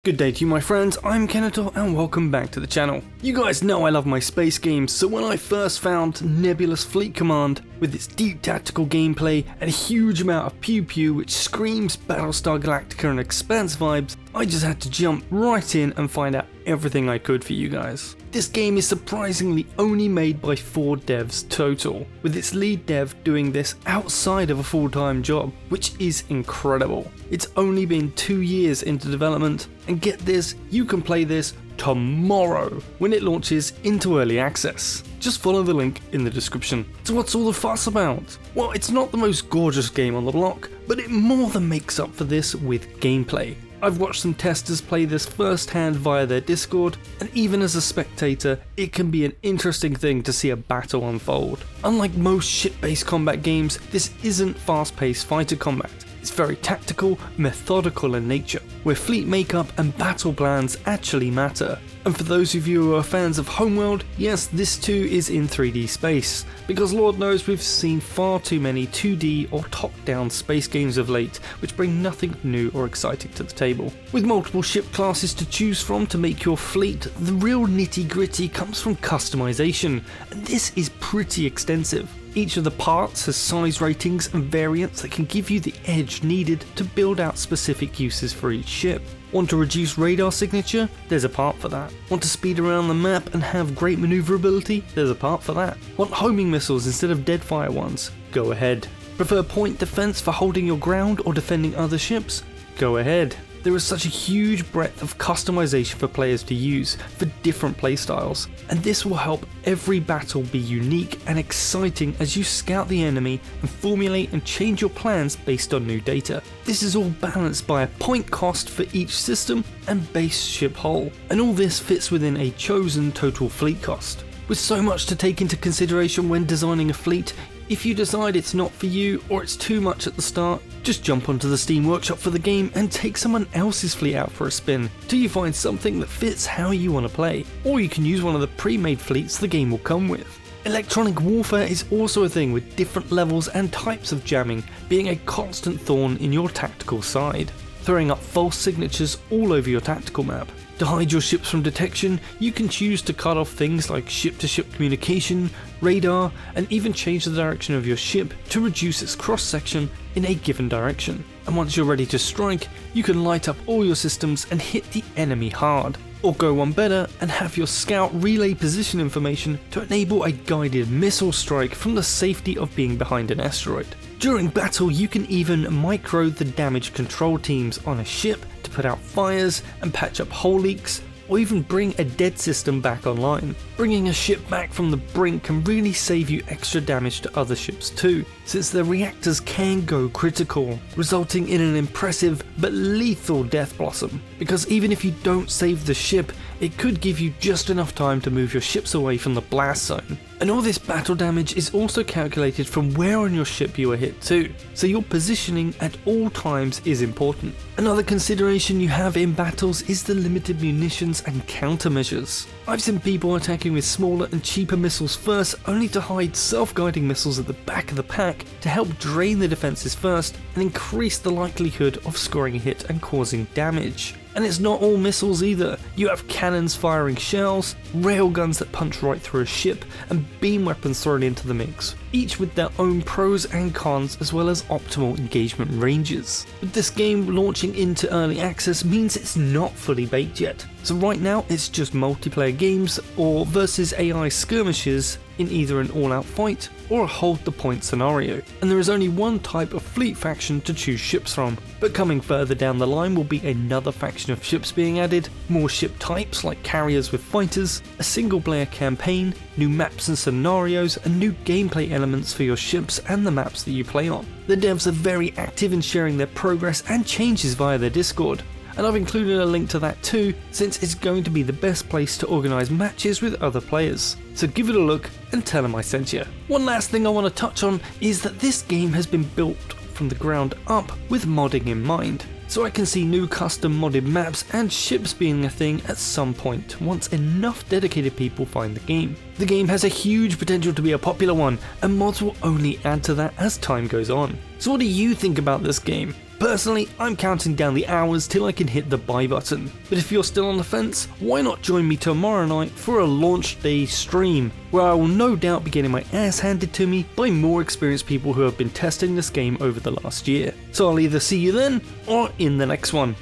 Good day to you my friends, I'm Kenetor and welcome back to the channel. You guys know I love my space games, so when I first found Nebulous Fleet Command with its deep tactical gameplay and a huge amount of pew pew which screams Battlestar Galactica and Expanse vibes, I just had to jump right in and find out everything I could for you guys. This game is surprisingly only made by 4 devs total, with its lead dev doing this outside of a full-time job, which is incredible. It's only been 2 years into development, and get this, you can play this tomorrow when it launches into early access. Just follow the link in the description. So what's all the fuss about? Well, it's not the most gorgeous game on the block, but it more than makes up for this with gameplay. I've watched some testers play this firsthand via their Discord, and even as a spectator, it can be an interesting thing to see a battle unfold. Unlike most ship-based combat games, this isn't fast-paced fighter combat. It's very tactical, methodical in nature, where fleet makeup and battle plans actually matter. And for those of you who are fans of Homeworld, yes, this too is in 3D space, because Lord knows we've seen far too many 2D or top-down space games of late, which bring nothing new or exciting to the table. With multiple ship classes to choose from to make your fleet, the real nitty-gritty comes from customization, and this is pretty extensive. Each of the parts has size ratings and variants that can give you the edge needed to build out specific uses for each ship. Want to reduce radar signature? There's a part for that. Want to speed around the map and have great maneuverability? There's a part for that. Want homing missiles instead of deadfire ones? Go ahead. Prefer point defense for holding your ground or defending other ships? Go ahead. There is such a huge breadth of customization for players to use for different playstyles, and this will help every battle be unique and exciting as you scout the enemy and formulate and change your plans based on new data. This is all balanced by a point cost for each system and base ship hull, and all this fits within a chosen total fleet cost. With so much to take into consideration when designing a fleet, if you decide it's not for you or it's too much at the start, just jump onto the Steam Workshop for the game and take someone else's fleet out for a spin till you find something that fits how you want to play, or you can use one of the pre-made fleets the game will come with. Electronic warfare is also a thing, with different levels and types of jamming being a constant thorn in your tactical side, throwing up false signatures all over your tactical map. To hide your ships from detection, you can choose to cut off things like ship-to-ship communication, radar, and even change the direction of your ship to reduce its cross-section in a given direction. And once you're ready to strike, you can light up all your systems and hit the enemy hard. Or go one better and have your scout relay position information to enable a guided missile strike from the safety of being behind an asteroid. During battle, you can even micro the damage control teams on a ship to put out fires and patch up hull leaks, or even bring a dead system back online. Bringing a ship back from the brink can really save you extra damage to other ships too, since the reactors can go critical, resulting in an impressive but lethal death blossom, because even if you don't save the ship, it could give you just enough time to move your ships away from the blast zone. And all this battle damage is also calculated from where on your ship you are hit too, so your positioning at all times is important. Another consideration you have in battles is the limited munitions and countermeasures. I've seen people attacking with smaller and cheaper missiles first, only to hide self-guiding missiles at the back of the pack to help drain the defenses first and increase the likelihood of scoring a hit and causing damage. And it's not all missiles either. You have cannons firing shells, railguns that punch right through a ship, and beam weapons thrown into the mix, each with their own pros and cons as well as optimal engagement ranges. But this game launching into early access means it's not fully baked yet, so right now it's just multiplayer games or versus AI skirmishes in either an all-out fight or a hold the point scenario, and there is only one type of fleet faction to choose ships from, but coming further down the line will be another faction of ships being added, more ship types like carriers with fighters, a single player campaign, new maps and scenarios, and new gameplay elements for your ships and the maps that you play on. The devs are very active in sharing their progress and changes via their Discord, and I've included a link to that too, since it's going to be the best place to organise matches with other players. So give it a look and tell them I sent you. One last thing I want to touch on is that this game has been built from the ground up with modding in mind. so I can see new custom modded maps and ships being a thing at some point once enough dedicated people find the game. The game has a huge potential to be a popular one, and mods will only add to that as time goes on. So what do you think about this game? Personally, I'm counting down the hours till I can hit the buy button, but if you're still on the fence, why not join me tomorrow night for a launch day stream, where I will no doubt be getting my ass handed to me by more experienced people who have been testing this game over the last year. So I'll either see you then, or in the next one.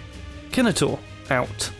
Kenetor, out.